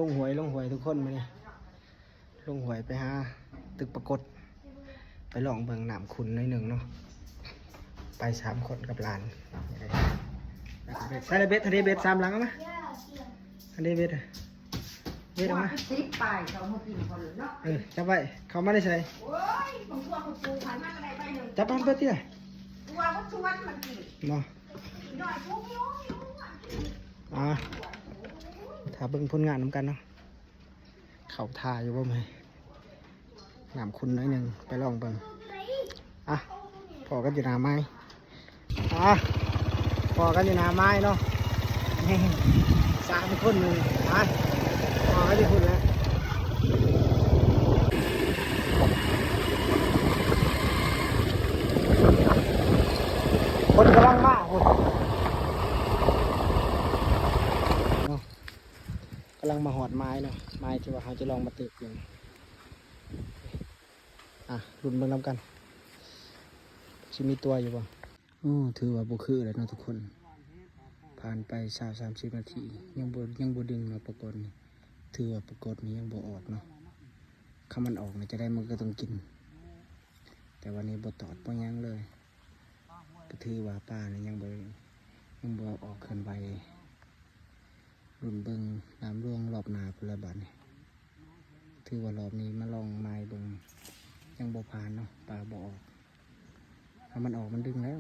ลงหวยทุกคนมาเนี่ยลงหวยไปหาตึกปรากฏไปลองเบิ่งน้ำขุนหน่อยหนึ่งเนาะไป3 คนกับหลานใส่เบ็ดทะเลเบ็ด3 หลังเอามาทะเลเบ็ดเบ็ดเอามาซิปไปเขามากินคนเลยเนาะจับไว้เขาไม่ได้ใส่โอ้ยผมตัวผมปูผ่านมาอะไรไปหนึ่งจับมันเพื่อที่ไหนตัววัตถุวันมันกินเนาะหน่อยปุ๊บยิ้วถ้าเบิ่งผลงานนำกันเนาะเขาทาอยู่บ่ไหมน้ำขุนหน่อยหนึ่งไปลองเบิ่งพอกันอยู่หน้าไม้พอกันอยู่หน้าไม้เนาะ3 คนหนึ่งพอกันอยู่คุณแล้วคนกำลังมากคุณกำลังมาหอดไม้เนาะไม้ที่ว่าเขาจะลองมาติดอยู่รุ่นเบิ่งนำกันจะมีตัวอยู่บ่ถือว่าบุคือแล้วเนาะทุกคนผ่านไป30 นาทียังบ่ดึงเนาะปรากฏนี่ถือว่าปรากฏนี้ยังบ่ออกเนาะถ้ามันออกเนี่ยจะได้มันก็ต้องกินแต่วันนี้บ่ตอดบ่ยังเลยก็ถือว่าปลาเนี่ยยังบ่ออกขึ้นไปรุ่นเบิ่งน้ำร่วงรอบหน้าพุ่นละบัดนี่ถือว่ารอบนี้มาลองไม้เบิ่งยังบ่ผ่านเนาะปลาบ่ออกถ้ามันออกมันดึงแล้ว